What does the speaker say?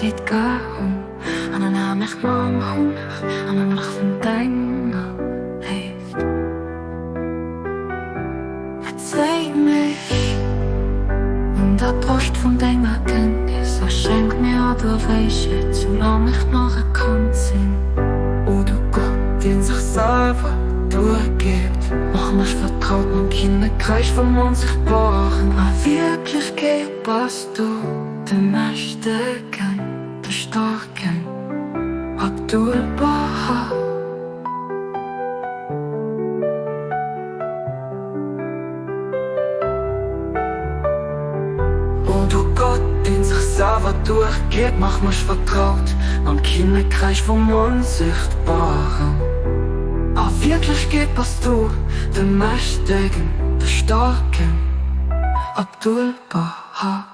dit gehom. En daarna mich man honig, en dan nog van deiner heeft. Verzeih mich, und der Trost von deiner Kenntnis. Schenk mir der Weiche, solange ich noch erkannt sind. O du Gott, den sich selber durchgibt, Mach mich vertraut und keine Kreis vom Unsichtbaren. Aber wirklich was du den Mächtigen, den Starken, Abdul Baha. O du Gott, den sich selber durchgibt, Mach mich vertraut und keine Kreis vom Unsichtbaren. aber wirklich was du Den Mächtigen, den Starken, Abdul Baha.